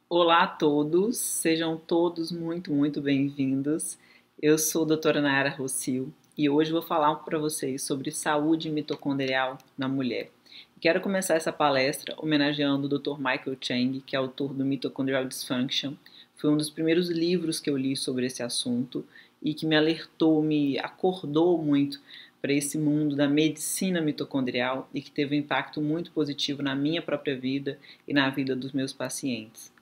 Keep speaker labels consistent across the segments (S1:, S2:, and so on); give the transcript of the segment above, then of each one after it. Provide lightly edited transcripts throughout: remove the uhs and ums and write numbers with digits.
S1: Olá a todos, sejam todos muito bem-vindos. Eu sou a doutora Nayara Rossio e hoje vou falar para vocês sobre saúde mitocondrial na mulher. Quero começar essa palestra homenageando o Dr. Michael Chang, que é autor do Mitochondrial Dysfunction. Foi um dos primeiros livros que eu li sobre esse assunto e que me alertou, me acordou muito para esse mundo da medicina mitocondrial e que teve um impacto muito positivo na minha própria vida e na vida dos meus pacientes.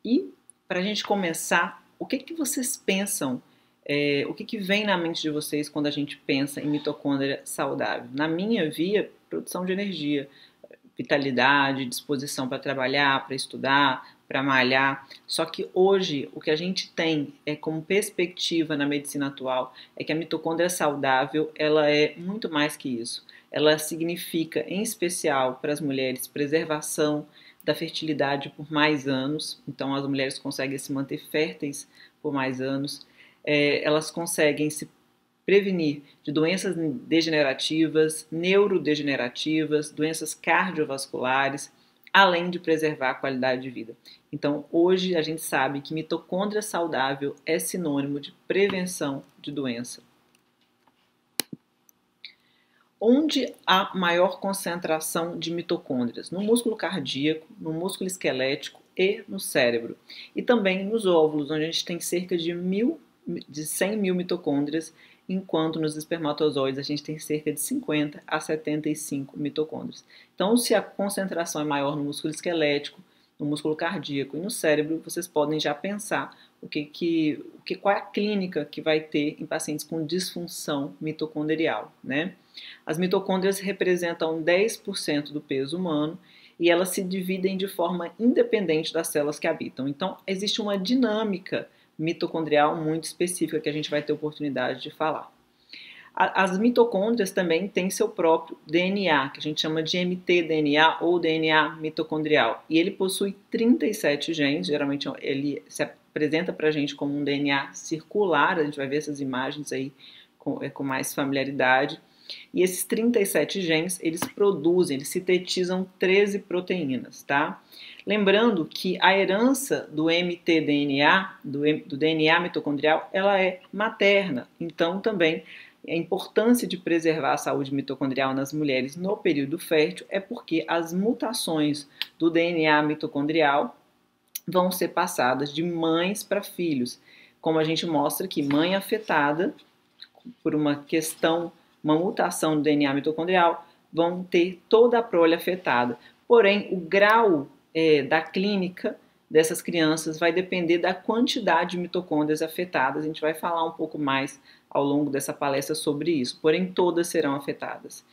S1: E para a gente começar, o que vocês pensam? O que vem na mente de vocês quando a gente pensa em mitocôndria saudável? Na minha via, produção de energia, vitalidade, disposição para trabalhar, para estudar, para malhar. Só que hoje o que a gente tem como perspectiva na medicina atual é que a mitocôndria saudável ela é muito mais que isso. Ela significa, em especial para as mulheres, preservação da fertilidade por mais anos. Então as mulheres conseguem se manter férteis por mais anos. Elas conseguem se prevenir de doenças degenerativas, neurodegenerativas, doenças cardiovasculares, além de preservar a qualidade de vida. Então, hoje a gente sabe que mitocôndria saudável é sinônimo de prevenção de doença. Onde há maior concentração de mitocôndrias? No músculo cardíaco, no músculo esquelético e no cérebro. E também nos óvulos, onde a gente tem cerca de 100 mil mitocôndrias, enquanto nos espermatozoides a gente tem cerca de 50 a 75 mitocôndrias. Então, se a concentração é maior no músculo esquelético, no músculo cardíaco e no cérebro, vocês podem já pensar qual é a clínica que vai ter em pacientes com disfunção mitocondrial, né? As mitocôndrias representam 10% do peso humano e elas se dividem de forma independente das células que habitam. Então, existe uma dinâmica mitocondrial muito específica que a gente vai ter oportunidade de falar. As mitocôndrias também têm seu próprio DNA, que a gente chama de mtDNA ou DNA mitocondrial. E ele possui 37 genes, geralmente ele se apresenta para a gente como um DNA circular, a gente vai ver essas imagens aí com mais familiaridade. E esses 37 genes, eles sintetizam 13 proteínas, tá? Lembrando que a herança do mtDNA, do DNA mitocondrial, ela é materna. Então, também, a importância de preservar a saúde mitocondrial nas mulheres no período fértil é porque as mutações do DNA mitocondrial vão ser passadas de mães para filhos. Como a gente mostra que mãe afetada por uma mutação do DNA mitocondrial, vão ter toda a prole afetada. Porém, o grau da clínica dessas crianças vai depender da quantidade de mitocôndrias afetadas. A gente vai falar um pouco mais ao longo dessa palestra sobre isso. Porém, todas serão afetadas.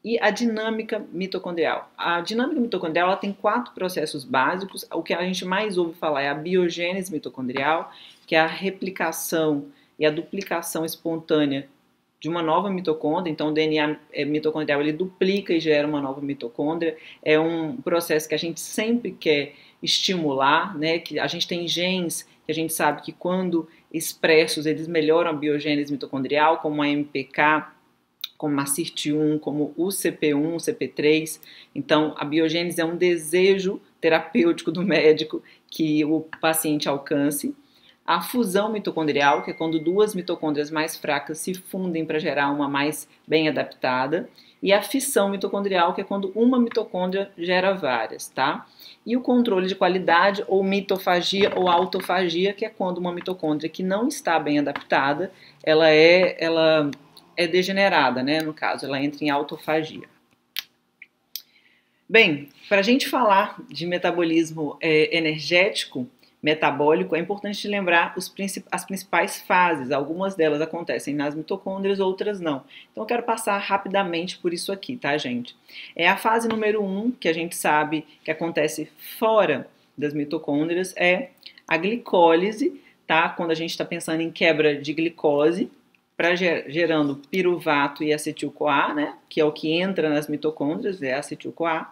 S1: E a dinâmica mitocondrial. A dinâmica mitocondrial ela tem 4 processos básicos. O que a gente mais ouve falar é a biogênese mitocondrial, que é a replicação e a duplicação espontânea de uma nova mitocôndria. Então, o DNA mitocondrial ele duplica e gera uma nova mitocôndria. É um processo que a gente sempre quer estimular, né? Que a gente tem genes que a gente sabe que quando expressos eles melhoram a biogênese mitocondrial, como a MPK, como a CIRT1, como o CP1, o CP3. Então, a biogênese é um desejo terapêutico do médico que o paciente alcance. A fusão mitocondrial, que é quando duas mitocôndrias mais fracas se fundem para gerar uma mais bem adaptada. E a fissão mitocondrial, que é quando uma mitocôndria gera várias, tá? E o controle de qualidade, ou mitofagia ou autofagia, que é quando uma mitocôndria que não está bem adaptada, ela é degenerada, né? No caso, ela entra em autofagia. Bem, para a gente falar de metabolismo energético, metabólico, é importante lembrar as principais fases. Algumas delas acontecem nas mitocôndrias, outras não. Então, eu quero passar rapidamente por isso aqui, tá, gente? É a fase número 1, que a gente sabe que acontece fora das mitocôndrias, é a glicólise, tá? Quando a gente está pensando em quebra de glicose, gerando piruvato e acetil-CoA, né? Que é o que entra nas mitocôndrias, é acetil-CoA.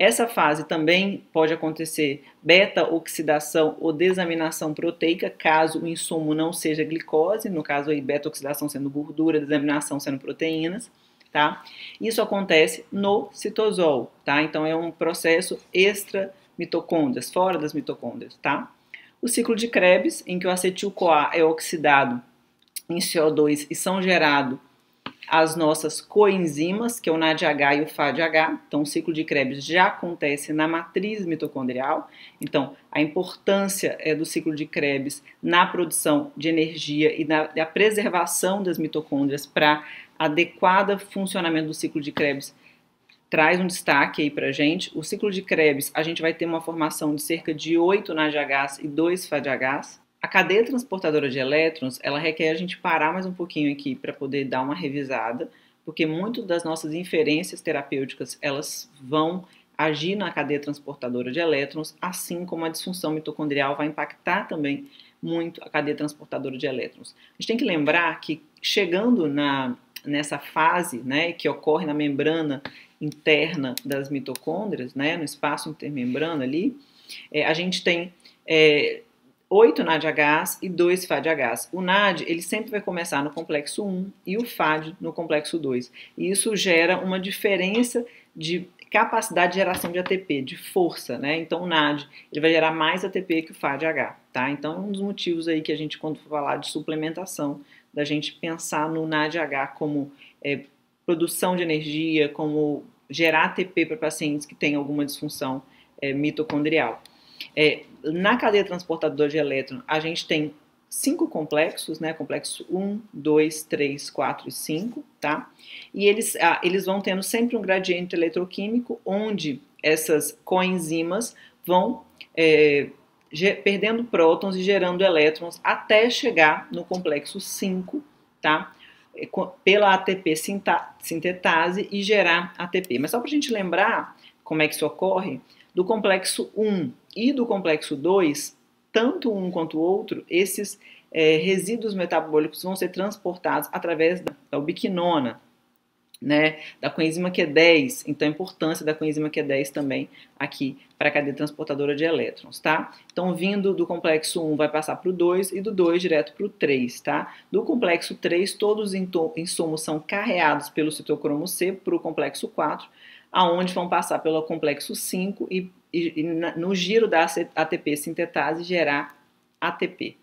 S1: Essa fase também pode acontecer beta-oxidação ou desaminação proteica, caso o insumo não seja glicose, no caso aí beta-oxidação sendo gordura, desaminação sendo proteínas. tá? Isso acontece no citosol, tá? Então é um processo extra-mitocôndrias, fora das mitocôndrias, tá? O ciclo de Krebs, em que o acetil-CoA é oxidado em CO2 e são gerados as nossas coenzimas, que é o NADH e o FADH. Então, o ciclo de Krebs já acontece na matriz mitocondrial. Então, a importância do ciclo de Krebs na produção de energia e na preservação das mitocôndrias para adequado funcionamento do ciclo de Krebs traz um destaque aí para a gente. O ciclo de Krebs, a gente vai ter uma formação de cerca de 8 NADHs e 2 FADHs. A cadeia transportadora de elétrons, ela requer a gente parar mais um pouquinho aqui para poder dar uma revisada, porque muito das nossas inferências terapêuticas, elas vão agir na cadeia transportadora de elétrons, assim como a disfunção mitocondrial vai impactar também muito a cadeia transportadora de elétrons. A gente tem que lembrar que chegando nessa fase, né, que ocorre na membrana interna das mitocôndrias, né, no espaço intermembrana ali, a gente tem 8 NADHs e 2 FADHs. O NAD, ele sempre vai começar no complexo 1 e o FAD no complexo 2. E isso gera uma diferença de capacidade de geração de ATP, de força, né? Então o NAD, ele vai gerar mais ATP que o FADH, tá? Então é um dos motivos aí que a gente, quando for falar de suplementação, da gente pensar no NADH como produção de energia, como gerar ATP para pacientes que têm alguma disfunção mitocondrial. Na cadeia transportadora de elétron, a gente tem 5 complexos, né? Complexo 1, 2, 3, 4 e 5, tá? E eles vão tendo sempre um gradiente eletroquímico, onde essas coenzimas vão perdendo prótons e gerando elétrons até chegar no complexo 5, tá? Pela ATP sintetase e gerar ATP. Mas só para a gente lembrar como é que isso ocorre, do complexo 1 e do complexo 2, tanto um quanto o outro, esses resíduos metabólicos vão ser transportados através da ubiquinona, né, da coenzima Q10. Então, a importância da coenzima Q10 também aqui para a cadeia transportadora de elétrons, tá? Então, vindo do complexo 1 vai passar para o 2 e do 2 direto para o 3, tá? Do complexo 3, todos os insumos são carreados pelo citocromo C para o complexo 4, aonde vão passar pelo complexo 5 e no giro da ATP sintetase gerar ATP.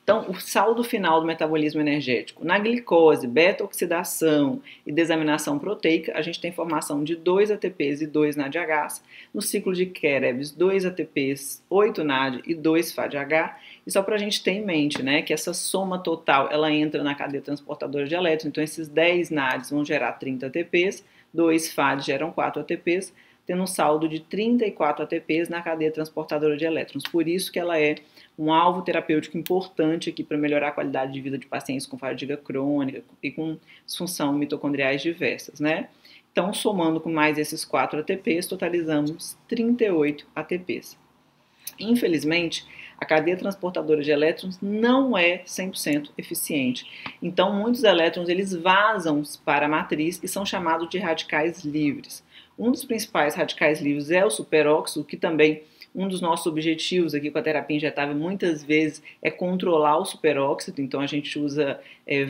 S1: Então, o saldo final do metabolismo energético. Na glicose, beta-oxidação e desaminação proteica, a gente tem formação de 2 ATPs e 2 NADHs. No ciclo de Krebs, 2 ATPs, 8 NAD e 2 FADH. E só para a gente ter em mente, né, que essa soma total, ela entra na cadeia transportadora de elétrons. Então, esses 10 NADs vão gerar 30 ATPs, 2 FADs geram 4 ATPs, tendo um saldo de 34 ATPs na cadeia transportadora de elétrons. Por isso que ela é um alvo terapêutico importante aqui para melhorar a qualidade de vida de pacientes com fadiga crônica e com disfunção mitocondriais diversas, né? Então, somando com mais esses 4 ATPs, totalizamos 38 ATPs. Infelizmente, a cadeia transportadora de elétrons não é 100% eficiente. Então, muitos elétrons eles vazam para a matriz e são chamados de radicais livres. Um dos principais radicais livres é o superóxido, que também um dos nossos objetivos aqui com a terapia injetável muitas vezes é controlar o superóxido. Então a gente usa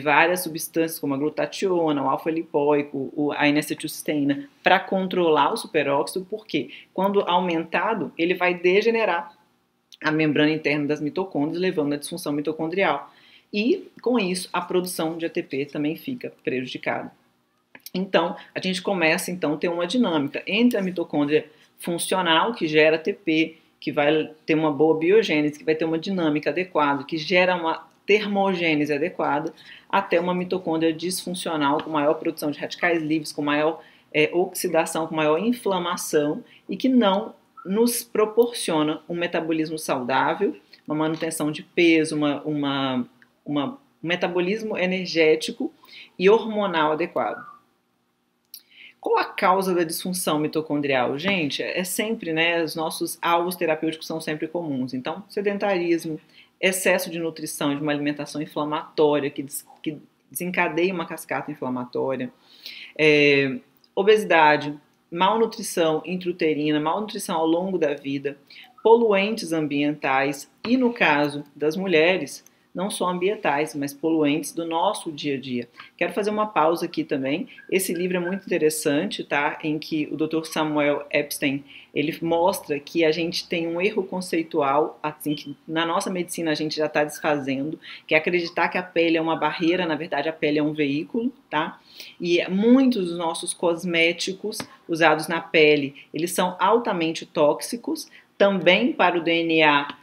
S1: várias substâncias como a glutationa, o alfa-lipoico, a N-acetilcisteína para controlar o superóxido, porque quando aumentado ele vai degenerar a membrana interna das mitocôndrias, levando à disfunção mitocondrial. E com isso a produção de ATP também fica prejudicada. Então a gente começa então a ter uma dinâmica entre a mitocôndria funcional, que gera ATP, que vai ter uma boa biogênese, que vai ter uma dinâmica adequada, que gera uma termogênese adequada, até uma mitocôndria disfuncional, com maior produção de radicais livres, com maior oxidação, com maior inflamação, e que não nos proporciona um metabolismo saudável, uma manutenção de peso, um metabolismo energético e hormonal adequado. Qual a causa da disfunção mitocondrial? Gente, é sempre, né, os nossos alvos terapêuticos são sempre comuns. Então, sedentarismo, excesso de nutrição, de uma alimentação inflamatória que desencadeia uma cascata inflamatória, obesidade, malnutrição intrauterina, malnutrição ao longo da vida, poluentes ambientais e, no caso das mulheres, não só ambientais, mas poluentes do nosso dia a dia. Quero fazer uma pausa aqui também. Esse livro é muito interessante, tá? Em que o Dr. Samuel Epstein, ele mostra que a gente tem um erro conceitual, assim, que na nossa medicina a gente já está desfazendo, que é acreditar que a pele é uma barreira, na verdade a pele é um veículo, tá? E muitos dos nossos cosméticos usados na pele, eles são altamente tóxicos, também para o DNA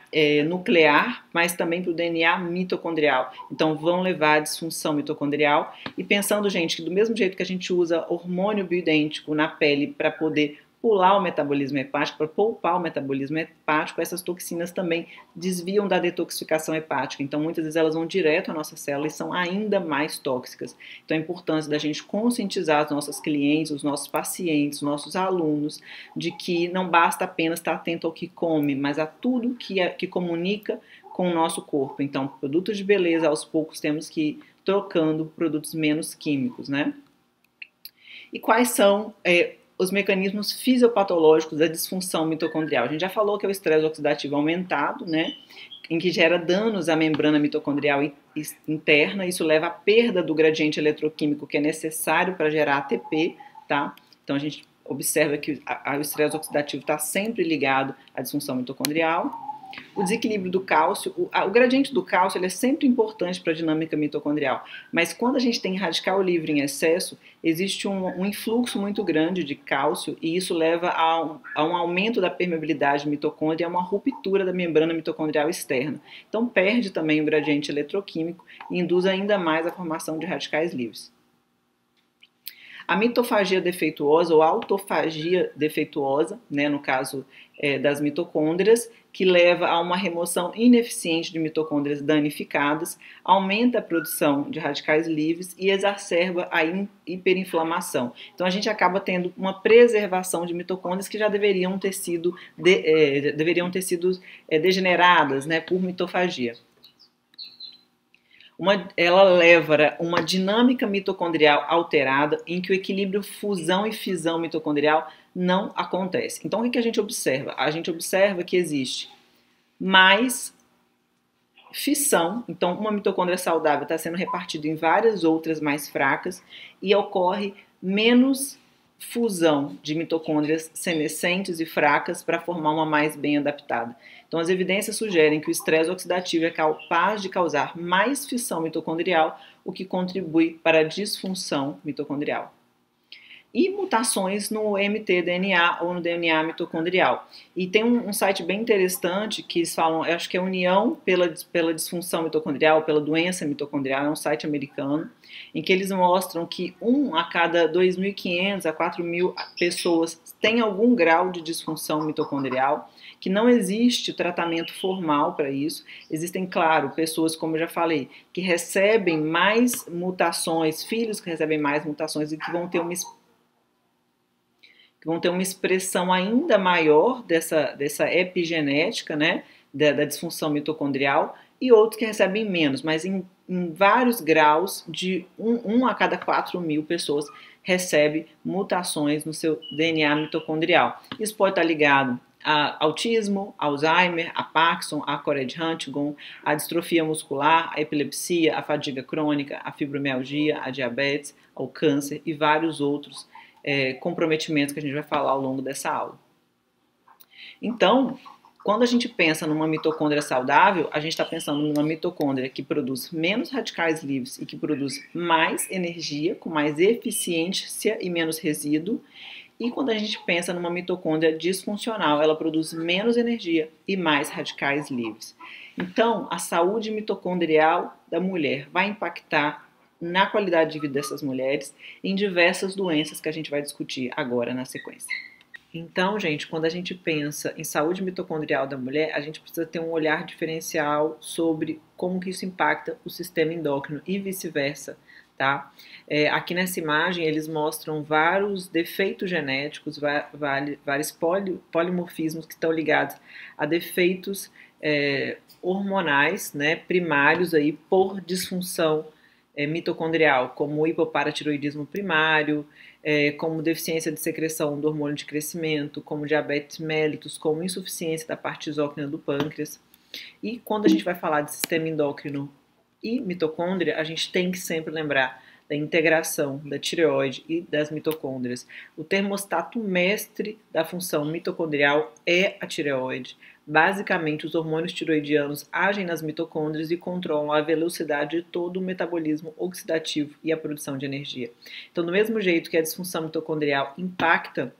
S1: nuclear, mas também para o DNA mitocondrial. Então vão levar à disfunção mitocondrial. E pensando, gente, que do mesmo jeito que a gente usa hormônio bioidêntico na pele para poder pular o metabolismo hepático, para poupar o metabolismo hepático, essas toxinas também desviam da detoxificação hepática. Então, muitas vezes elas vão direto à nossa célula e são ainda mais tóxicas. Então, a importância da gente conscientizar os nossos clientes, os nossos pacientes, os nossos alunos, de que não basta apenas estar atento ao que come, mas a tudo que comunica com o nosso corpo. Então, produtos de beleza, aos poucos temos que ir trocando produtos menos químicos, né? E quais são os mecanismos fisiopatológicos da disfunção mitocondrial? A gente já falou que é o estresse oxidativo aumentado, né? Em que gera danos à membrana mitocondrial interna, isso leva à perda do gradiente eletroquímico que é necessário para gerar ATP, tá? Então a gente observa que o estresse oxidativo está sempre ligado à disfunção mitocondrial. O desequilíbrio do cálcio, o gradiente do cálcio ele é sempre importante para a dinâmica mitocondrial, mas quando a gente tem radical livre em excesso, existe um influxo muito grande de cálcio e isso leva a um aumento da permeabilidade mitocôndria e a uma ruptura da membrana mitocondrial externa. Então perde também o gradiente eletroquímico e induz ainda mais a formação de radicais livres. A mitofagia defeituosa ou autofagia defeituosa, né, no caso das mitocôndrias, que leva a uma remoção ineficiente de mitocôndrias danificadas, aumenta a produção de radicais livres e exacerba a hiperinflamação. Então a gente acaba tendo uma preservação de mitocôndrias que já deveriam ter sido degeneradas, né, por mitofagia. Ela leva uma dinâmica mitocondrial alterada em que o equilíbrio fusão e fisão mitocondrial não acontece. Então, o que a gente observa? A gente observa que existe mais fissão, então uma mitocôndria saudável está sendo repartida em várias outras mais fracas e ocorre menos fusão de mitocôndrias senescentes e fracas para formar uma mais bem adaptada. Então, as evidências sugerem que o estresse oxidativo é capaz de causar mais fissão mitocondrial, o que contribui para a disfunção mitocondrial. E mutações no mtDNA ou no DNA mitocondrial. E tem um site bem interessante que eles falam, eu acho que é União pela Disfunção Mitocondrial, pela Doença Mitocondrial, é um site americano, em que eles mostram que 1 a cada 2.500 a 4.000 pessoas tem algum grau de disfunção mitocondrial, que não existe tratamento formal para isso. Existem, claro, pessoas, como eu já falei, que recebem mais mutações, filhos que recebem mais mutações e que vão ter uma expressão ainda maior dessa epigenética, né, da disfunção mitocondrial, e outros que recebem menos, mas em vários graus, de 1 a cada 4.000 pessoas recebe mutações no seu DNA mitocondrial. Isso pode estar ligado a autismo, Alzheimer, a Parkinson, a Corea de Huntington, a distrofia muscular, a epilepsia, a fadiga crônica, a fibromialgia, a diabetes, ao câncer e vários outros comprometimentos que a gente vai falar ao longo dessa aula. Então, quando a gente pensa numa mitocôndria saudável, a gente está pensando numa mitocôndria que produz menos radicais livres e que produz mais energia, com mais eficiência e menos resíduo. E quando a gente pensa numa mitocôndria disfuncional, ela produz menos energia e mais radicais livres. Então, a saúde mitocondrial da mulher vai impactar na qualidade de vida dessas mulheres em diversas doenças que a gente vai discutir agora na sequência. Então, gente, quando a gente pensa em saúde mitocondrial da mulher, a gente precisa ter um olhar diferencial sobre como que isso impacta o sistema endócrino e vice-versa, tá? Aqui nessa imagem eles mostram vários defeitos genéticos, vários polimorfismos que estão ligados a defeitos hormonais, né, primários aí por disfunção mitocondrial, como o hipoparatiroidismo primário, como deficiência de secreção do hormônio de crescimento, como diabetes mellitus, como insuficiência da parte exócrina do pâncreas. E quando a gente vai falar de sistema endócrino e mitocôndria, a gente tem que sempre lembrar da integração da tireoide e das mitocôndrias. O termostato mestre da função mitocondrial é a tireoide. Basicamente, os hormônios tiroidianos agem nas mitocôndrias e controlam a velocidade de todo o metabolismo oxidativo e a produção de energia. Então, do mesmo jeito que a disfunção mitocondrial impacta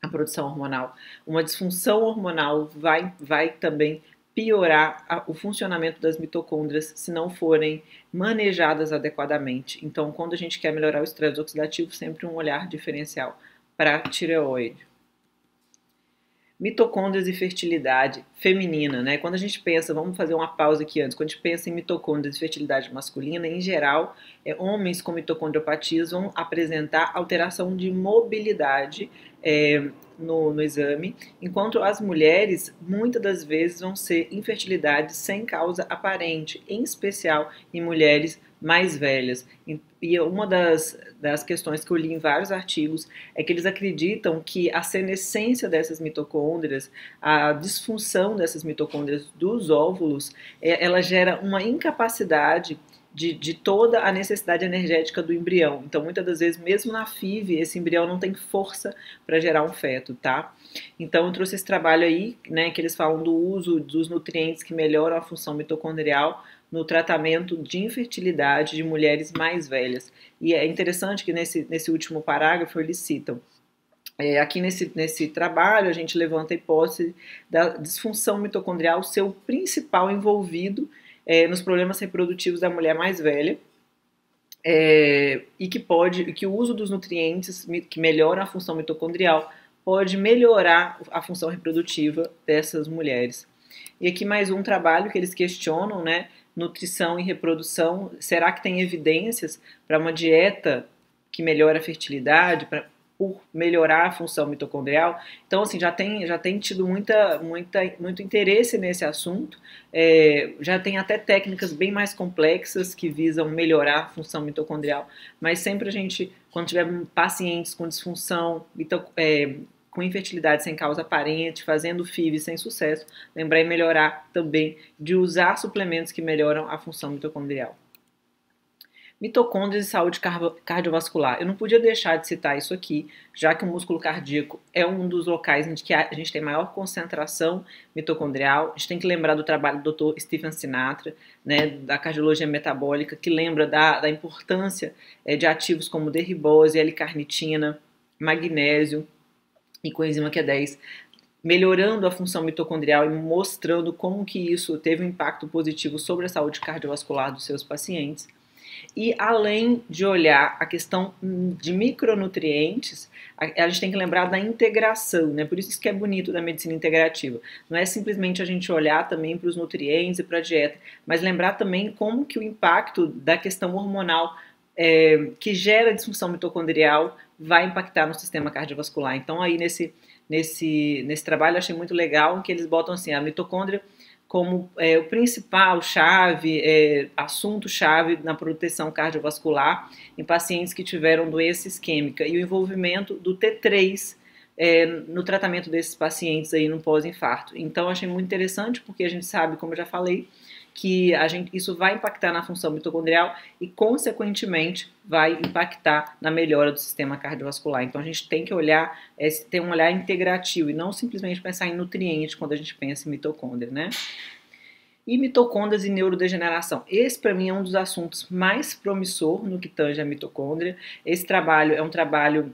S1: a produção hormonal, uma disfunção hormonal vai também piorar o funcionamento das mitocôndrias se não forem manejadas adequadamente. Então, quando a gente quer melhorar o estresse oxidativo, sempre um olhar diferencial para a tireoide. Mitocôndrias e fertilidade feminina, né? Quando a gente pensa, vamos fazer uma pausa aqui antes, quando a gente pensa em mitocôndrias e fertilidade masculina, em geral, homens com mitocondriopatias vão apresentar alteração de mobilidade no exame, enquanto as mulheres, muitas das vezes, vão ser infertilidade sem causa aparente, em especial em mulheres mais velhas. E uma das questões que eu li em vários artigos é que eles acreditam que a senescência dessas mitocôndrias, a disfunção dessas mitocôndrias dos óvulos, ela gera uma incapacidade de toda a necessidade energética do embrião. Então, muitas das vezes, mesmo na FIV, esse embrião não tem força para gerar um feto, tá? Então, eu trouxe esse trabalho aí, né, que eles falam do uso dos nutrientes que melhoram a função mitocondrial no tratamento de infertilidade de mulheres mais velhas. E é interessante que nesse último parágrafo eles citam aqui nesse trabalho, a gente levanta a hipótese da disfunção mitocondrial ser o principal envolvido nos problemas reprodutivos da mulher mais velha, e que o uso dos nutrientes que melhoram a função mitocondrial pode melhorar a função reprodutiva dessas mulheres. E aqui mais um trabalho que eles questionam, né? Nutrição e reprodução. Será que tem evidências para uma dieta que melhora a fertilidade, por melhorar a função mitocondrial? Então, assim, já tem tido muito interesse nesse assunto. Já tem até técnicas bem mais complexas que visam melhorar a função mitocondrial, mas sempre a gente, quando tiver pacientes com disfunção, com infertilidade sem causa aparente, fazendo FIV sem sucesso, lembrar e melhorar também de usar suplementos que melhoram a função mitocondrial. Mitocôndrias e saúde cardiovascular. Eu não podia deixar de citar isso aqui, já que o músculo cardíaco é um dos locais em que a gente tem maior concentração mitocondrial. A gente tem que lembrar do trabalho do Dr. Stephen Sinatra, né, da cardiologia metabólica, que lembra da importância de ativos como derribose, L-carnitina, magnésio e coenzima Q10, melhorando a função mitocondrial e mostrando como que isso teve um impacto positivo sobre a saúde cardiovascular dos seus pacientes. E além de olhar a questão de micronutrientes, a gente tem que lembrar da integração, né? Por isso que é bonito da medicina integrativa. Não é simplesmente a gente olhar também para os nutrientes e para a dieta, mas lembrar também como que o impacto da questão hormonal que gera disfunção mitocondrial vai impactar no sistema cardiovascular. Então aí nesse trabalho eu achei muito legal que eles botam assim, a mitocôndria como o principal assunto-chave na proteção cardiovascular em pacientes que tiveram doença isquêmica e o envolvimento do T3 no tratamento desses pacientes aí no pós-infarto. Então, achei muito interessante porque a gente sabe, como eu já falei, que isso vai impactar na função mitocondrial e, consequentemente, vai impactar na melhora do sistema cardiovascular. Então, a gente tem que olhar, ter um olhar integrativo e não simplesmente pensar em nutrientes quando a gente pensa em mitocôndria, né? E mitocôndrias e neurodegeneração. Esse, para mim, é um dos assuntos mais promissor no que tange a mitocôndria. Esse trabalho é um trabalho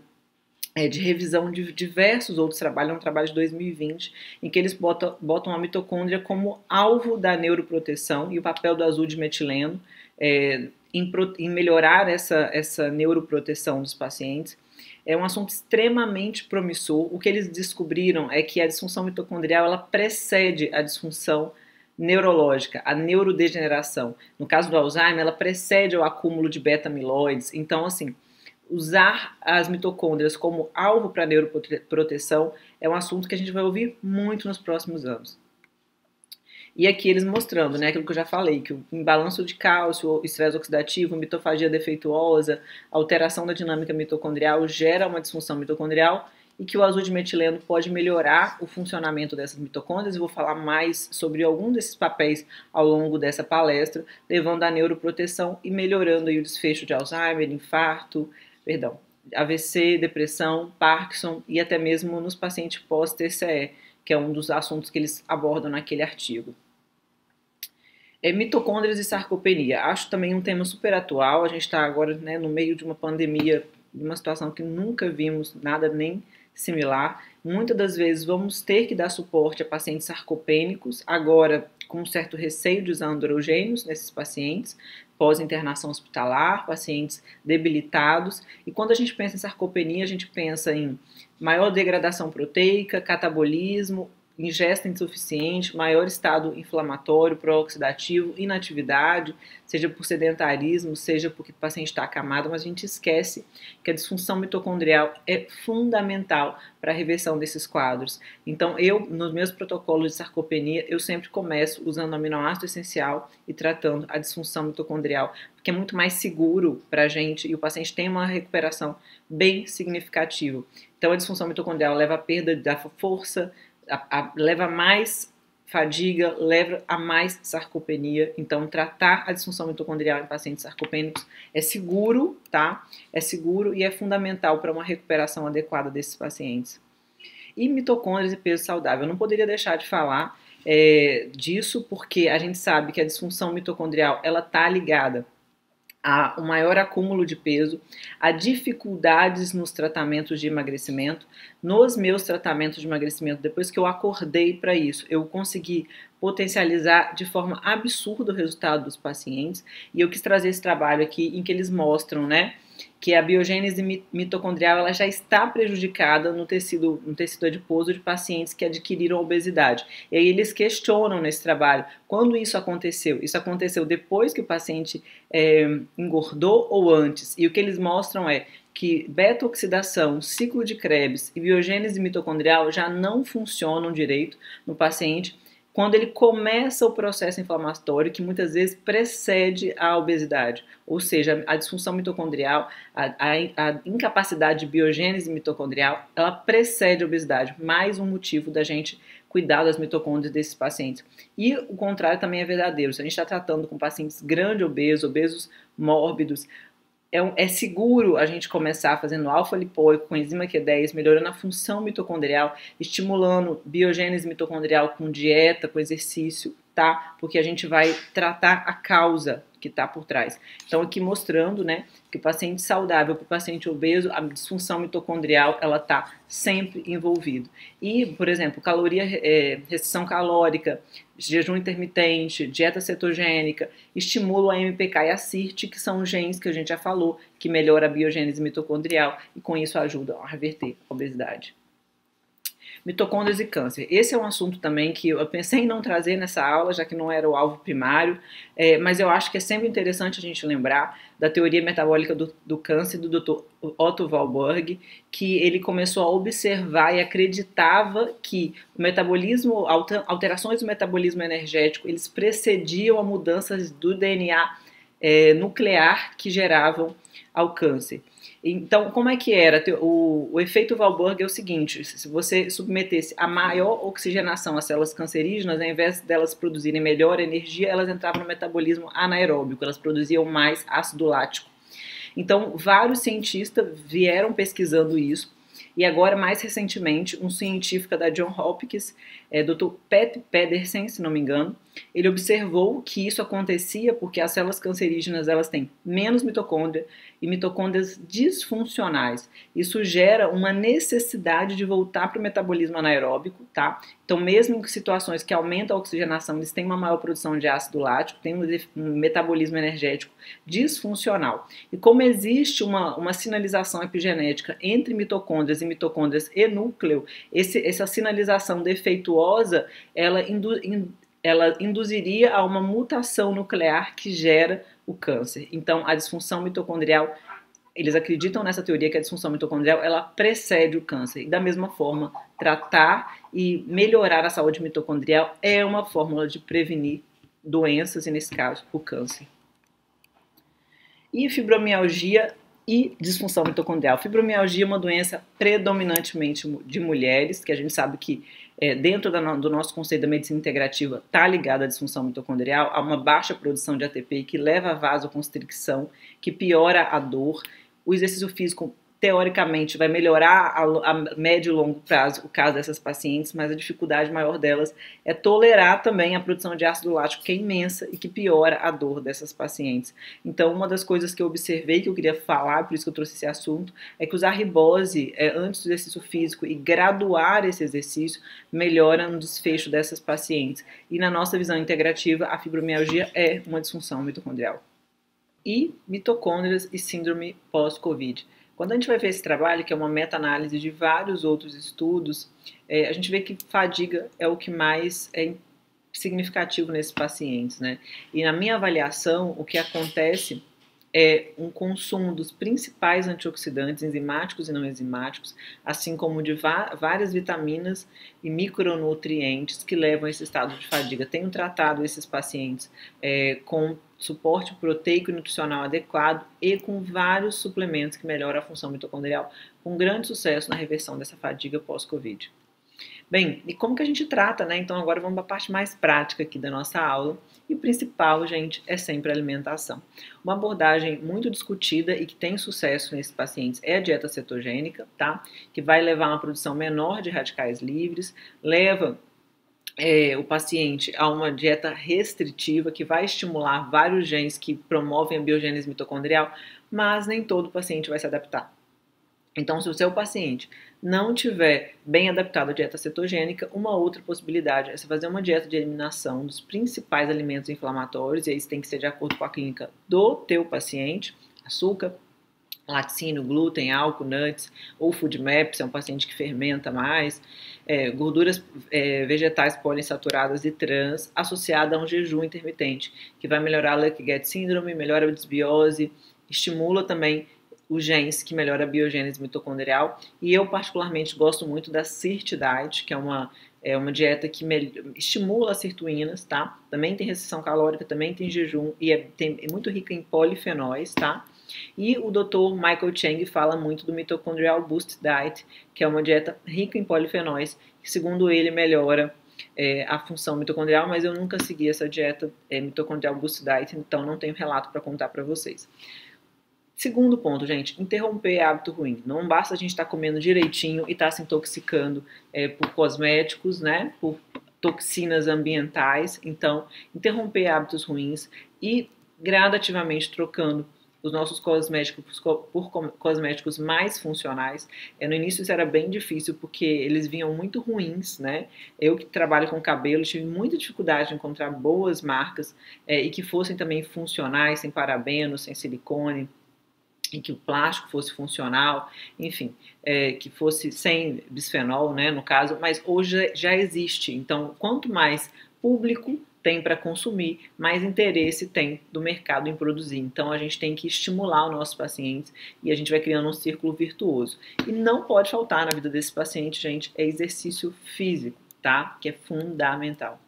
S1: de revisão de diversos outros trabalhos, é um trabalho de 2020, em que eles botam a mitocôndria como alvo da neuroproteção e o papel do azul de metileno em melhorar essa neuroproteção dos pacientes. É um assunto extremamente promissor. O que eles descobriram é que a disfunção mitocondrial ela precede a disfunção neurológica, a neurodegeneração. No caso do Alzheimer, ela precede o acúmulo de beta-amiloides. Então, assim, usar as mitocôndrias como alvo para neuroproteção é um assunto que a gente vai ouvir muito nos próximos anos. E aqui eles mostrando, né, aquilo que eu já falei, que o imbalanço de cálcio, estresse oxidativo, mitofagia defeituosa, alteração da dinâmica mitocondrial gera uma disfunção mitocondrial e que o azul de metileno pode melhorar o funcionamento dessas mitocôndrias. Eu vou falar mais sobre algum desses papéis ao longo dessa palestra, levando à neuroproteção e melhorando aí o desfecho de Alzheimer, AVC, depressão, Parkinson e até mesmo nos pacientes pós-TCE, que é um dos assuntos que eles abordam naquele artigo. Mitocôndrias e sarcopenia. Acho também um tema super atual. A gente está agora, né, no meio de uma pandemia, de uma situação que nunca vimos nada nem similar. Muitas das vezes vamos ter que dar suporte a pacientes sarcopênicos, agora com um certo receio de usar androgênios nesses pacientes, pós-internação hospitalar, pacientes debilitados. E quando a gente pensa em sarcopenia, a gente pensa em maior degradação proteica, catabolismo, ingesta insuficiente, maior estado inflamatório, pró-oxidativo, inatividade, seja por sedentarismo, seja porque o paciente está acamado, mas a gente esquece que a disfunção mitocondrial é fundamental para a reversão desses quadros. Então, nos meus protocolos de sarcopenia, eu sempre começo usando aminoácido essencial e tratando a disfunção mitocondrial, porque é muito mais seguro para a gente e o paciente tem uma recuperação bem significativa. Então, a disfunção mitocondrial leva à perda da força, leva a mais fadiga, leva a mais sarcopenia. Então, tratar a disfunção mitocondrial em pacientes sarcopênicos é seguro, tá? É seguro e é fundamental para uma recuperação adequada desses pacientes. E mitocôndrias e peso saudável. Eu não poderia deixar de falar disso, porque a gente sabe que a disfunção mitocondrial, ela tá ligada a um maior acúmulo de peso, a dificuldades nos tratamentos de emagrecimento. Nos meus tratamentos de emagrecimento, depois que eu acordei para isso, eu consegui potencializar de forma absurda o resultado dos pacientes, e eu quis trazer esse trabalho aqui em que eles mostram, né, que a biogênese mitocondrial ela já está prejudicada no tecido adiposo de pacientes que adquiriram obesidade. E aí eles questionam nesse trabalho quando isso aconteceu. Isso aconteceu depois que o paciente engordou ou antes? E o que eles mostram é que beta-oxidação, ciclo de Krebs e biogênese mitocondrial já não funcionam direito no paciente quando ele começa o processo inflamatório que muitas vezes precede a obesidade, ou seja, a disfunção mitocondrial, a incapacidade de biogênese mitocondrial, ela precede a obesidade, mais um motivo da gente cuidar das mitocôndrias desses pacientes. E o contrário também é verdadeiro, se a gente está tratando com pacientes grandes obesos mórbidos, é seguro a gente começar fazendo alfa-lipoico com enzima Q10, melhorando a função mitocondrial, estimulando biogênese mitocondrial com dieta, com exercício, tá? Porque a gente vai tratar a causa que está por trás. Então, aqui mostrando, né, que o paciente saudável para o paciente obeso, a disfunção mitocondrial, ela está sempre envolvida. E, por exemplo, restrição calórica, jejum intermitente, dieta cetogênica, estimulam a MPK e a SIRT, que são genes que a gente já falou, que melhora a biogênese mitocondrial e com isso ajudam a reverter a obesidade. Mitocôndrias e câncer. Esse é um assunto também que eu pensei em não trazer nessa aula, já que não era o alvo primário, mas eu acho que é sempre interessante a gente lembrar da teoria metabólica do câncer do Dr. Otto Warburg, que ele começou a observar e acreditava que o metabolismo, alterações do metabolismo energético, eles precediam a mudanças do DNA nuclear que geravam ao câncer. Então, como é que era? O efeito Warburg é o seguinte: se você submetesse a maior oxigenação às células cancerígenas, ao invés delas produzirem melhor energia, elas entravam no metabolismo anaeróbico, elas produziam mais ácido lático. Então, vários cientistas vieram pesquisando isso, e agora, mais recentemente, um científico da Johns Hopkins, Dr. Pat Pedersen, se não me engano, ele observou que isso acontecia porque as células cancerígenas elas têm menos mitocôndria e mitocôndrias disfuncionais. Isso gera uma necessidade de voltar para o metabolismo anaeróbico, tá? Então, mesmo em situações que aumentam a oxigenação, eles têm uma maior produção de ácido lático, tem um metabolismo energético disfuncional. E como existe uma sinalização epigenética entre mitocôndrias e núcleo, essa sinalização defeituosa, ela induziria a uma mutação nuclear que gera o câncer. Então, a disfunção mitocondrial, eles acreditam nessa teoria que a disfunção mitocondrial, ela precede o câncer. E da mesma forma, tratar e melhorar a saúde mitocondrial é uma fórmula de prevenir doenças, e nesse caso, o câncer. E fibromialgia e disfunção mitocondrial. Fibromialgia é uma doença predominantemente de mulheres, que a gente sabe que dentro do nosso conceito da medicina integrativa está ligada à disfunção mitocondrial, a uma baixa produção de ATP que leva à vasoconstricção, que piora a dor. O exercício físico teoricamente vai melhorar a médio e longo prazo o caso dessas pacientes, mas a dificuldade maior delas é tolerar também a produção de ácido lático, que é imensa e que piora a dor dessas pacientes. Então, uma das coisas que eu observei, que eu queria falar, por isso que eu trouxe esse assunto, é que usar ribose antes do exercício físico e graduar esse exercício melhora no desfecho dessas pacientes. E na nossa visão integrativa, a fibromialgia é uma disfunção mitocondrial. E mitocôndrias e síndrome pós-Covid. Quando a gente vai ver esse trabalho, que é uma meta-análise de vários outros estudos, a gente vê que fadiga é o que mais é significativo nesses pacientes, né? E na minha avaliação, o que acontece é um consumo dos principais antioxidantes enzimáticos e não enzimáticos, assim como de várias vitaminas e micronutrientes que levam a esse estado de fadiga. Tenho tratado esses pacientes com suporte proteico e nutricional adequado e com vários suplementos que melhoram a função mitocondrial, com grande sucesso na reversão dessa fadiga pós-Covid. Bem, e como que a gente trata, né? Então agora vamos para a parte mais prática aqui da nossa aula. E o principal, gente, é sempre a alimentação. Uma abordagem muito discutida e que tem sucesso nesses pacientes é a dieta cetogênica, tá? Que vai levar a uma produção menor de radicais livres, leva o paciente a uma dieta restritiva que vai estimular vários genes que promovem a biogênese mitocondrial, mas nem todo paciente vai se adaptar. Então, se o seu paciente não tiver bem adaptado à dieta cetogênica, uma outra possibilidade é você fazer uma dieta de eliminação dos principais alimentos inflamatórios, e isso tem que ser de acordo com a clínica do teu paciente, açúcar, laticínio, glúten, álcool, nuts, ou FODMAP, se é um paciente que fermenta mais, gorduras vegetais poliinsaturadas e trans, associada a um jejum intermitente, que vai melhorar a Lucky-Get Syndrome, melhora a desbiose, estimula também os genes que melhoram a biogênese mitocondrial, e eu particularmente gosto muito da SIRT Diet, que é uma dieta que estimula as sirtuínas, tá? Também tem restrição calórica, também tem jejum e é muito rica em polifenóis, tá? E o Dr. Michael Chang fala muito do Mitochondrial Boost Diet, que é uma dieta rica em polifenóis, que segundo ele melhora a função mitocondrial, mas eu nunca segui essa dieta Mitochondrial Boost Diet, então não tenho relato para contar para vocês. Segundo ponto, gente, interromper hábito ruim. Não basta a gente estar comendo direitinho e estar se intoxicando por cosméticos, né, por toxinas ambientais. Então, interromper hábitos ruins e gradativamente trocando os nossos cosméticos por cosméticos mais funcionais. No início isso era bem difícil porque eles vinham muito ruins, né? Eu que trabalho com cabelo tive muita dificuldade de encontrar boas marcas e que fossem também funcionais, sem parabenos, sem silicone, e que o plástico fosse funcional, enfim, que fosse sem bisfenol, né, no caso, mas hoje já existe. Então, quanto mais público tem para consumir, mais interesse tem do mercado em produzir. Então, a gente tem que estimular os nossos pacientes e a gente vai criando um círculo virtuoso. E não pode faltar na vida desse paciente, gente, é exercício físico, tá? Que é fundamental.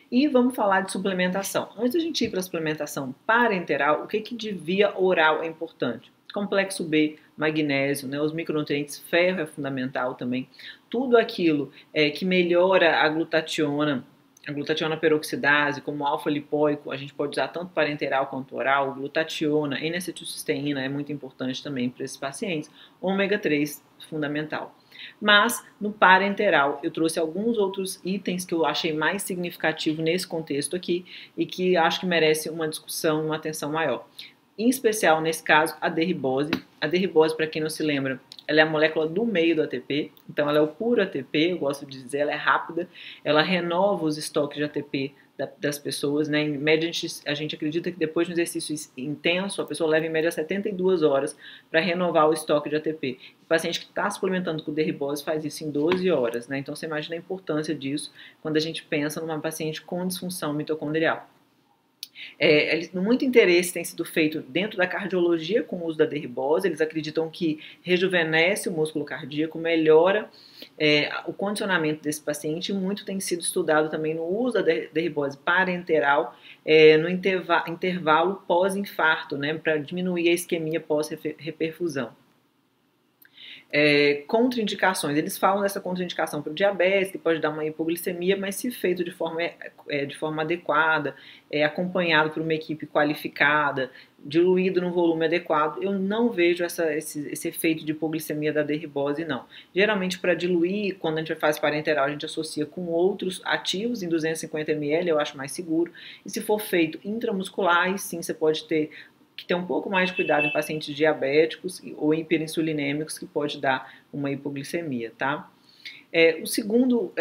S1: E vamos falar de suplementação. Antes da gente ir para a suplementação parenteral, o que de via oral é importante? Complexo B, magnésio, né, os micronutrientes, ferro é fundamental também. Tudo aquilo que melhora a glutationa peroxidase, como alfa-lipóico, a gente pode usar tanto parenteral quanto oral. Glutationa, N-acetilcisteína é muito importante também para esses pacientes. Ômega 3, fundamental. Mas no parenteral eu trouxe alguns outros itens que eu achei mais significativo nesse contexto aqui e que acho que merece uma discussão, uma atenção maior. Em especial, nesse caso, a D-ribose. A D-ribose, para quem não se lembra, ela é a molécula do meio do ATP, então ela é o puro ATP, eu gosto de dizer, ela é rápida, ela renova os estoques de ATP das pessoas, né? Em média, a gente acredita que depois de um exercício intenso, a pessoa leva em média 72 horas para renovar o estoque de ATP. O paciente que está suplementando com D-ribose faz isso em 12 horas, né? Então você imagina a importância disso quando a gente pensa numa paciente com disfunção mitocondrial. Muito interesse tem sido feito dentro da cardiologia com o uso da derribose. Eles acreditam que rejuvenesce o músculo cardíaco, melhora o condicionamento desse paciente, e muito tem sido estudado também no uso da derribose parenteral no intervalo pós-infarto, né, para diminuir a isquemia pós-reperfusão. Contraindicações, eles falam dessa contraindicação para o diabetes, que pode dar uma hipoglicemia, mas se feito de forma adequada, acompanhado por uma equipe qualificada, diluído no volume adequado, eu não vejo esse efeito de hipoglicemia da derribose, não. Geralmente, para diluir, quando a gente faz parenteral, a gente associa com outros ativos em 250 ml, eu acho mais seguro, e se for feito intramuscular, aí sim você pode ter que ter um pouco mais de cuidado em pacientes diabéticos ou hiperinsulinêmicos, que pode dar uma hipoglicemia, tá? O segundo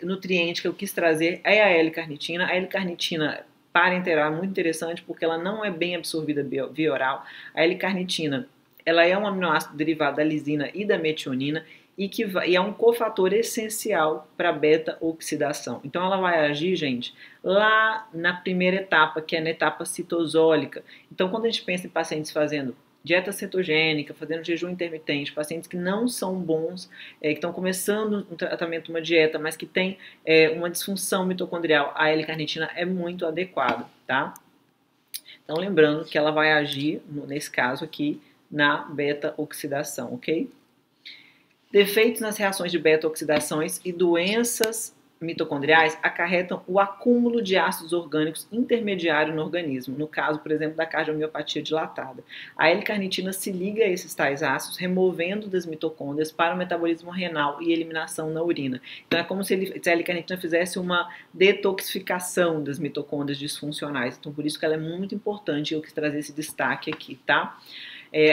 S1: nutriente que eu quis trazer é a L-carnitina. A L-carnitina parenteral é muito interessante porque ela não é bem absorvida via oral. A L-carnitina, ela é um aminoácido derivado da lisina e da metionina, e é um cofator essencial para a beta-oxidação. Então ela vai agir, gente, lá na primeira etapa, que é na etapa citosólica. Então quando a gente pensa em pacientes fazendo dieta cetogênica, fazendo jejum intermitente, pacientes que não são bons, que estão começando um tratamento, uma dieta, mas que tem uma disfunção mitocondrial, a L-carnitina é muito adequada, tá? Então lembrando que ela vai agir, nesse caso aqui, na beta-oxidação, ok? Defeitos nas reações de beta-oxidações e doenças mitocondriais acarretam o acúmulo de ácidos orgânicos intermediário no organismo, no caso, por exemplo, da cardiomiopatia dilatada. A L-carnitina se liga a esses tais ácidos, removendo das mitocôndrias para o metabolismo renal e eliminação na urina. Então é como se a L-carnitina fizesse uma detoxificação das mitocôndrias disfuncionais. Então por isso que ela é muito importante, eu quis trazer esse destaque aqui, tá?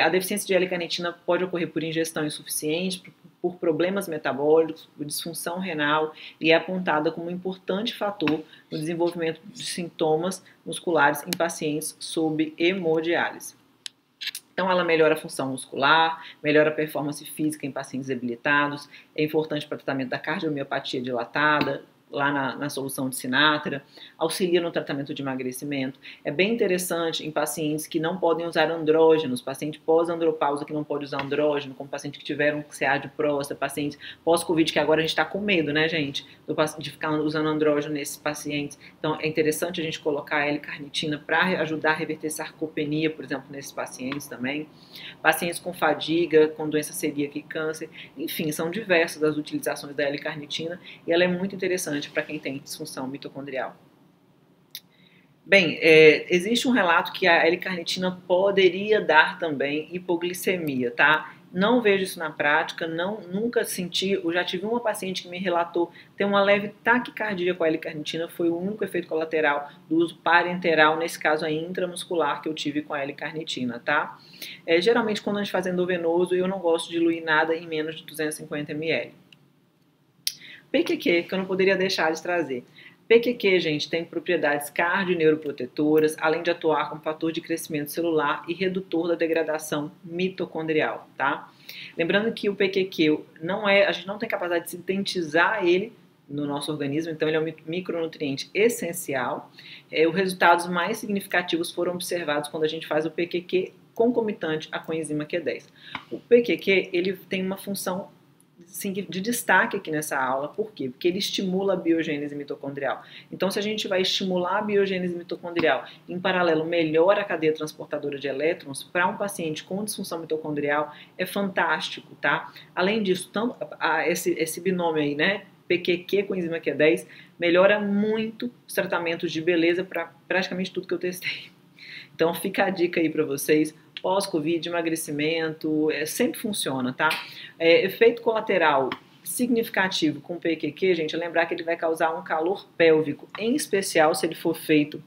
S1: A deficiência de L-carnitina pode ocorrer por ingestão insuficiente, por problemas metabólicos, por disfunção renal, e é apontada como um importante fator no desenvolvimento de sintomas musculares em pacientes sob hemodiálise. Então, ela melhora a função muscular, melhora a performance física em pacientes debilitados, é importante para o tratamento da cardiomiopatia dilatada, lá na solução de Sinatra, auxilia no tratamento de emagrecimento. É bem interessante em pacientes que não podem usar andrógenos, paciente pós-andropausa que não pode usar andrógeno, como paciente que tiveram CA de próstata, pacientes pós-Covid, que agora a gente está com medo, né, gente, de ficar usando andrógeno nesses pacientes. Então, é interessante a gente colocar a L-carnitina para ajudar a reverter sarcopenia, por exemplo, nesses pacientes também. Pacientes com fadiga, com doença celíaca e câncer, enfim, são diversas as utilizações da L-carnitina, e ela é muito interessante para quem tem disfunção mitocondrial. Bem, existe um relato que a L-carnitina poderia dar também hipoglicemia, tá? Não vejo isso na prática, nunca senti. Eu já tive uma paciente que me relatou ter uma leve taquicardia com a L-carnitina, foi o único efeito colateral do uso parenteral, nesse caso aí intramuscular, que eu tive com a L-carnitina, tá? Geralmente quando a gente faz endovenoso, eu não gosto de diluir nada em menos de 250 ml. PQQ, que eu não poderia deixar de trazer. PQQ, gente, tem propriedades cardioneuroprotetoras, além de atuar como fator de crescimento celular e redutor da degradação mitocondrial, tá? Lembrando que o PQQ a gente não tem capacidade de sintetizar ele no nosso organismo, então ele é um micronutriente essencial. Os resultados mais significativos foram observados quando a gente faz o PQQ concomitante à coenzima Q10. O PQQ, ele tem uma função de destaque aqui nessa aula. Por quê? Porque ele estimula a biogênese mitocondrial. Então, se a gente vai estimular a biogênese mitocondrial, em paralelo melhora a cadeia transportadora de elétrons, para um paciente com disfunção mitocondrial, é fantástico, tá? Além disso, esse binômio aí, né, PQQ com enzima Q10, melhora muito os tratamentos de beleza para praticamente tudo que eu testei. Então, fica a dica aí para vocês. Pós-Covid, emagrecimento, sempre funciona, tá? Efeito colateral significativo com o PQQ, gente, é lembrar que ele vai causar um calor pélvico, em especial se ele for feito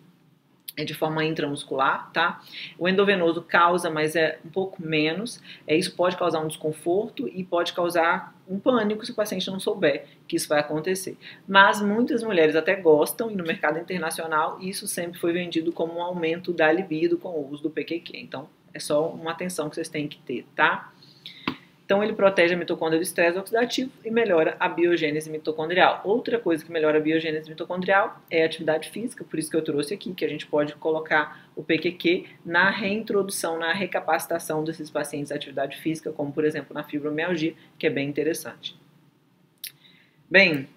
S1: de forma intramuscular, tá? O endovenoso causa, mas é um pouco menos. Isso pode causar um desconforto e pode causar um pânico se o paciente não souber que isso vai acontecer. Mas muitas mulheres até gostam, e no mercado internacional isso sempre foi vendido como um aumento da libido com o uso do PQQ. Então, é só uma atenção que vocês têm que ter, tá? Então ele protege a mitocôndria do estresse oxidativo e melhora a biogênese mitocondrial. Outra coisa que melhora a biogênese mitocondrial é a atividade física, por isso que eu trouxe aqui, que a gente pode colocar o PQQ na reintrodução, na recapacitação desses pacientes à atividade física, como por exemplo na fibromialgia, que é bem interessante. Bem,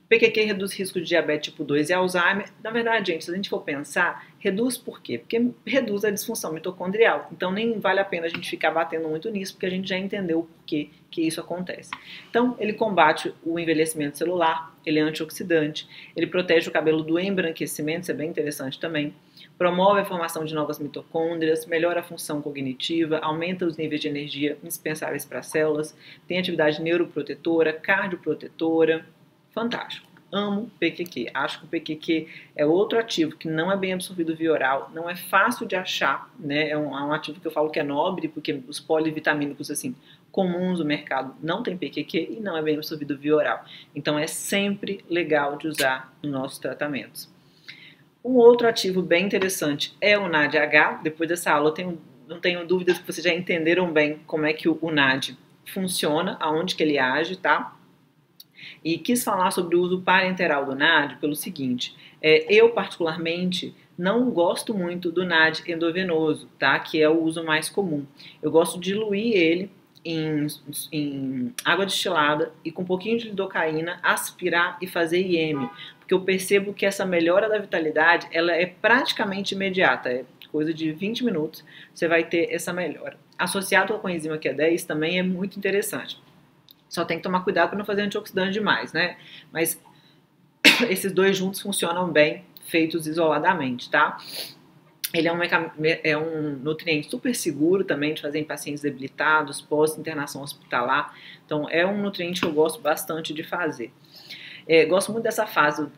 S1: PQQ reduz risco de diabetes tipo 2 e Alzheimer. Na verdade, gente, se a gente for pensar, reduz por quê? Porque reduz a disfunção mitocondrial. Então, nem vale a pena a gente ficar batendo muito nisso, porque a gente já entendeu o porquê que isso acontece. Então, ele combate o envelhecimento celular, ele é antioxidante, ele protege o cabelo do embranquecimento, isso é bem interessante também, promove a formação de novas mitocôndrias, melhora a função cognitiva, aumenta os níveis de energia indispensáveis para as células, tem atividade neuroprotetora, cardioprotetora. Fantástico. Amo PQQ. Acho que o PQQ é outro ativo que não é bem absorvido via oral, não é fácil de achar, né? É um ativo que eu falo que é nobre, porque os polivitamínicos assim comuns do mercado não tem PQQ e não é bem absorvido via oral. Então é sempre legal de usar nos nossos tratamentos. Um outro ativo bem interessante é o NADH. Depois dessa aula eu não tenho dúvidas que vocês já entenderam bem como é que o NAD funciona, aonde que ele age, tá? E quis falar sobre o uso parenteral do NAD pelo seguinte, eu particularmente não gosto muito do NAD endovenoso, tá? Que é o uso mais comum. Eu gosto de diluir ele em água destilada e com um pouquinho de lidocaína, aspirar e fazer IM, porque eu percebo que essa melhora da vitalidade, ela é praticamente imediata, é coisa de 20 minutos, você vai ter essa melhora. Associado com a coenzima Q10 também é muito interessante. Só tem que tomar cuidado para não fazer antioxidante demais, né? Mas esses dois juntos funcionam bem, feitos isoladamente, tá? Ele é um nutriente super seguro também de fazer em pacientes debilitados, pós-internação hospitalar. Então, é um nutriente que eu gosto bastante de fazer. Gosto muito dessa frase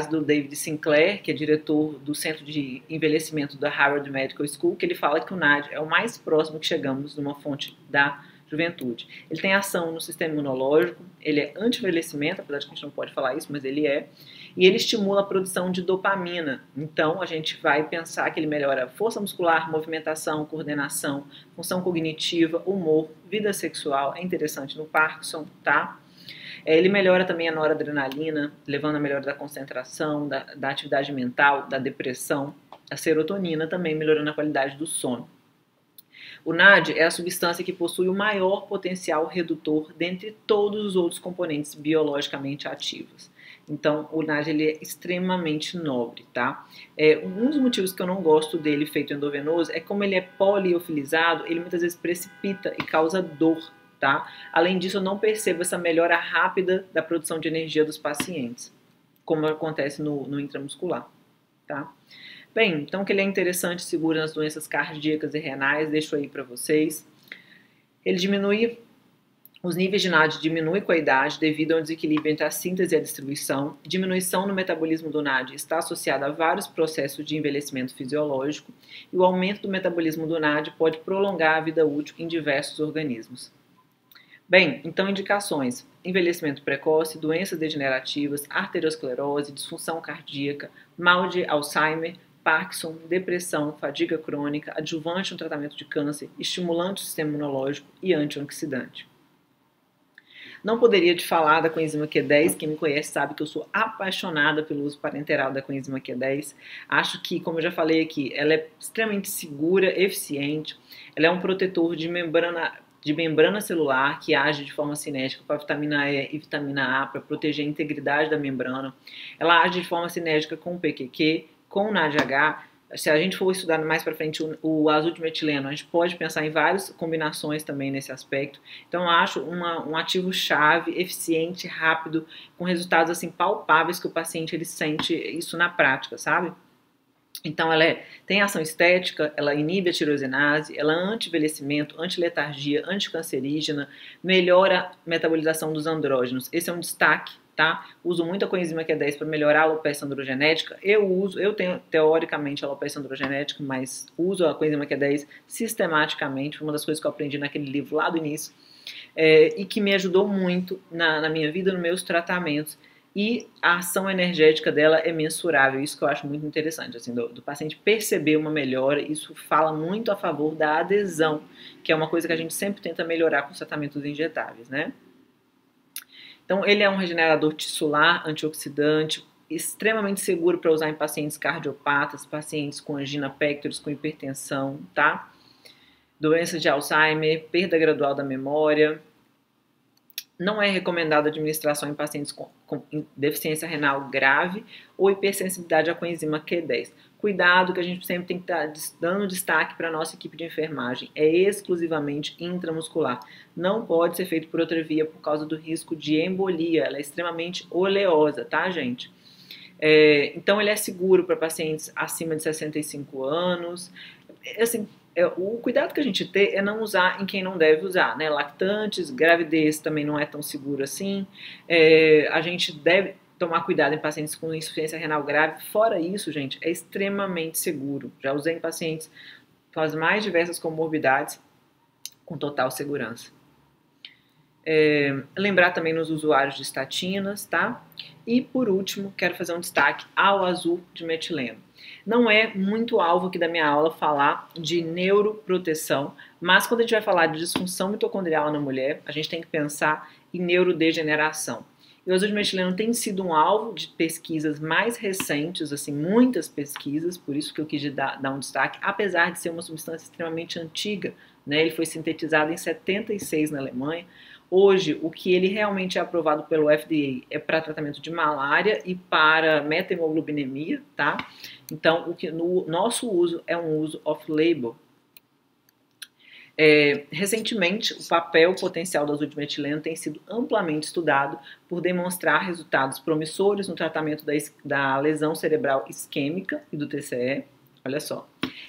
S1: do David Sinclair, que é diretor do Centro de Envelhecimento da Harvard Medical School, que ele fala que o NAD é o mais próximo que chegamos de uma fonte da juventude. Ele tem ação no sistema imunológico, ele é anti-envelhecimento, apesar de que a gente não pode falar isso, mas ele é, e ele estimula a produção de dopamina. Então, a gente vai pensar que ele melhora força muscular, movimentação, coordenação, função cognitiva, humor, vida sexual, é interessante no Parkinson, tá? Ele melhora também a noradrenalina, levando a melhora da concentração, da atividade mental, da depressão, a serotonina também melhorando a qualidade do sono. O NAD é a substância que possui o maior potencial redutor dentre todos os outros componentes biologicamente ativos. Então, o NAD ele é extremamente nobre, tá? Um dos motivos que eu não gosto dele feito endovenoso é como ele é poliofilizado, ele muitas vezes precipita e causa dor, tá? Além disso, eu não percebo essa melhora rápida da produção de energia dos pacientes, como acontece no intramuscular, tá? Bem, então que ele é interessante, seguro nas doenças cardíacas e renais, deixo aí para vocês. Ele diminui, os níveis de NAD diminuem com a idade devido ao desequilíbrio entre a síntese e a distribuição. Diminuição no metabolismo do NAD está associada a vários processos de envelhecimento fisiológico e o aumento do metabolismo do NAD pode prolongar a vida útil em diversos organismos. Bem, então indicações: envelhecimento precoce, doenças degenerativas, arteriosclerose, disfunção cardíaca, mal de Alzheimer, Parkinson, depressão, fadiga crônica, adjuvante no tratamento de câncer, estimulante do sistema imunológico e antioxidante. Não poderia te falar da coenzima Q10, quem me conhece sabe que eu sou apaixonada pelo uso parenteral da coenzima Q10. Acho que, como eu já falei aqui, ela é extremamente segura, eficiente, ela é um protetor de membrana celular que age de forma cinética com a vitamina E e vitamina A para proteger a integridade da membrana. Ela age de forma cinética com o PQQ, com o NADH. Se a gente for estudar mais para frente o azul de metileno, a gente pode pensar em várias combinações também nesse aspecto. Então, eu acho um ativo chave, eficiente, rápido, com resultados assim palpáveis que o paciente ele sente isso na prática, sabe? Então, ela tem ação estética, ela inibe a tirosinase, ela é anti-envelhecimento, anti-letargia, anticancerígena, melhora a metabolização dos andrógenos. Esse é um destaque, tá? Uso muito a coenzima Q10 para melhorar a alopecia androgenética. Eu tenho teoricamente alopecia androgenética, mas uso a coenzima Q10 sistematicamente, uma das coisas que eu aprendi naquele livro lá do início, e que me ajudou muito na minha vida, nos meus tratamentos. e a ação energética dela é mensurável. Isso que eu acho muito interessante, assim, do paciente perceber uma melhora. Isso fala muito a favor da adesão, que é uma coisa que a gente sempre tenta melhorar com os tratamentos injetáveis, né? Então, ele é um regenerador tissular, antioxidante, extremamente seguro para usar em pacientes cardiopatas, pacientes com angina pectoris, com hipertensão, tá? Doença de Alzheimer, perda gradual da memória. Não é recomendada a administração em pacientes com deficiência renal grave ou hipersensibilidade à coenzima Q10. Cuidado, que a gente sempre tem que estar dando destaque para a nossa equipe de enfermagem. É exclusivamente intramuscular. Não pode ser feito por outra via por causa do risco de embolia. Ela é extremamente oleosa, tá, gente? Então, ele é seguro para pacientes acima de 65 anos. Assim, o cuidado que a gente tem é não usar em quem não deve usar, né? Lactantes, gravidez também não é tão seguro assim. A gente deve tomar cuidado em pacientes com insuficiência renal grave. Fora isso, gente, é extremamente seguro. Já usei em pacientes com as mais diversas comorbidades com total segurança. Lembrar também nos usuários de estatinas, tá? E por último, quero fazer um destaque ao azul de metileno. Não é muito alvo aqui da minha aula falar de neuroproteção, mas quando a gente vai falar de disfunção mitocondrial na mulher, a gente tem que pensar em neurodegeneração. E o azul de metileno tem sido um alvo de pesquisas mais recentes, assim, muitas pesquisas, por isso que eu quis dar um destaque, apesar de ser uma substância extremamente antiga, né? Ele foi sintetizado em 76 na Alemanha. Hoje, o que ele realmente é aprovado pelo FDA é para tratamento de malária e para metahemoglobinemia, tá? Então, no nosso uso é um uso off-label. Recentemente, o papel potencial do azul de metileno tem sido amplamente estudado por demonstrar resultados promissores no tratamento da lesão cerebral isquêmica e do TCE. Olha só.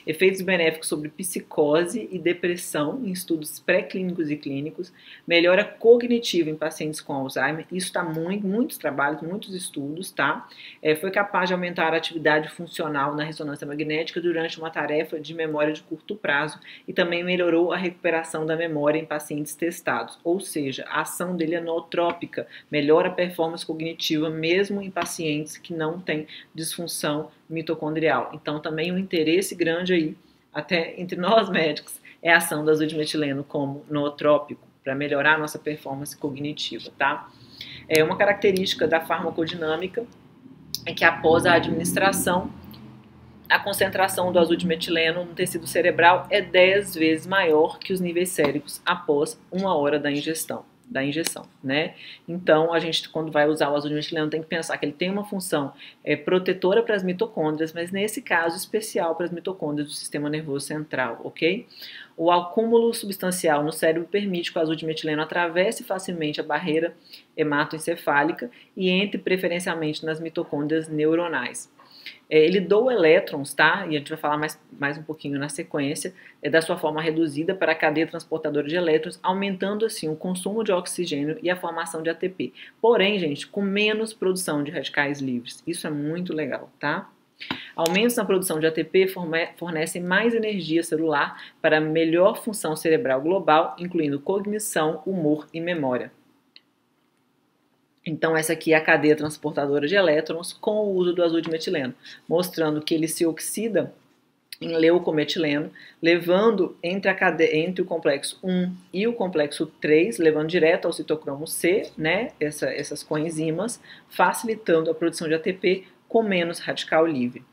S1: Efeitos benéficos sobre psicose e depressão em estudos pré-clínicos e clínicos, melhora cognitiva em pacientes com Alzheimer, isso está muitos trabalhos, muitos estudos, tá? Foi capaz de aumentar a atividade funcional na ressonância magnética durante uma tarefa de memória de curto prazo e também melhorou a recuperação da memória em pacientes testados, ou seja, a ação dele é nootrópica, melhora a performance cognitiva mesmo em pacientes que não têm disfunção mitocondrial. Então, também um interesse grande aí, até entre nós médicos, é a ação do azul de metileno como nootrópico, para melhorar a nossa performance cognitiva, tá? Uma característica da farmacodinâmica é que após a administração, a concentração do azul de metileno no tecido cerebral é 10 vezes maior que os níveis séricos após 1 hora da injeção, né? Então, a gente, quando vai usar o azul de metileno, tem que pensar que ele tem uma função protetora para as mitocôndrias, mas nesse caso especial para as mitocôndrias do sistema nervoso central, ok? O acúmulo substancial no cérebro permite que o azul de metileno atravesse facilmente a barreira hematoencefálica e entre preferencialmente nas mitocôndrias neuronais. Ele doa elétrons, tá? E a gente vai falar mais um pouquinho na sequência, da sua forma reduzida para a cadeia transportadora de elétrons, aumentando assim o consumo de oxigênio e a formação de ATP. Porém, gente, com menos produção de radicais livres. Isso é muito legal, tá? Aumentos na produção de ATP fornecem mais energia celular para melhor função cerebral global, incluindo cognição, humor e memória. Então, essa aqui é a cadeia transportadora de elétrons com o uso do azul de metileno, mostrando que ele se oxida em leucometileno, levando entre o complexo 1 e o complexo 3, levando direto ao citocromo C, né, essas coenzimas, facilitando a produção de ATP com menos radical livre.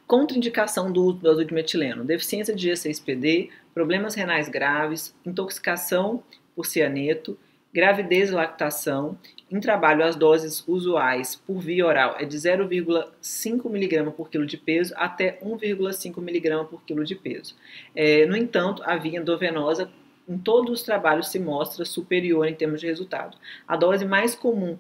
S1: Contraindicação do uso do azul de metileno: deficiência de G6PD, problemas renais graves, intoxicação por cianeto, gravidez e lactação. Em trabalho, as doses usuais por via oral é de 0,5 mg por quilo de peso até 1,5 mg por quilo de peso. No entanto, a via endovenosa em todos os trabalhos se mostra superior em termos de resultado. A dose mais comum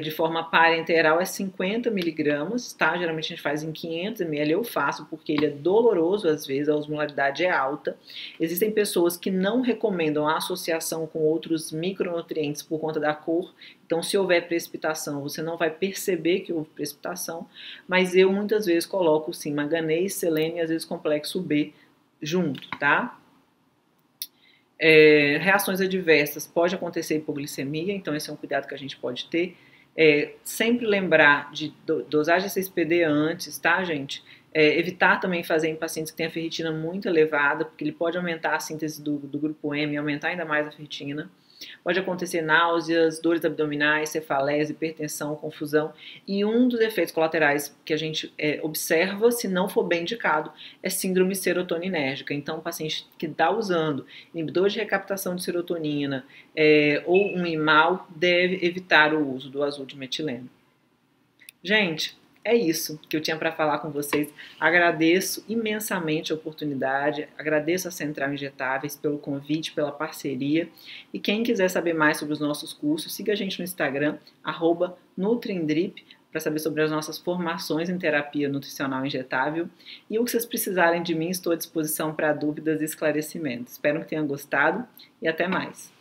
S1: de forma parenteral é 50 mg, tá? Geralmente a gente faz em 500 ml, eu faço porque ele é doloroso às vezes, a osmolaridade é alta. Existem pessoas que não recomendam a associação com outros micronutrientes por conta da cor, então se houver precipitação, você não vai perceber que houve precipitação, mas eu muitas vezes coloco sim manganês, selênio e às vezes complexo B junto, tá? Reações adversas, pode acontecer hipoglicemia, então esse é um cuidado que a gente pode ter. Sempre lembrar de dosagem de 6PD antes, tá, gente? Evitar também fazer em pacientes que têm a ferritina muito elevada, porque ele pode aumentar a síntese do grupo M, aumentar ainda mais a ferritina. Pode acontecer náuseas, dores abdominais, cefaleia, hipertensão, confusão. E um dos efeitos colaterais que a gente observa, se não for bem indicado, é síndrome serotoninérgica. Então, o paciente que está usando inibidor de recaptação de serotonina ou um IMAL deve evitar o uso do azul de metileno. Gente, é isso que eu tinha para falar com vocês. Agradeço imensamente a oportunidade, agradeço a Central Injetáveis pelo convite, pela parceria. E quem quiser saber mais sobre os nossos cursos, siga a gente no Instagram, @nutrindrip, para saber sobre as nossas formações em terapia nutricional injetável. E o que vocês precisarem de mim, estou à disposição para dúvidas e esclarecimentos. Espero que tenham gostado e até mais.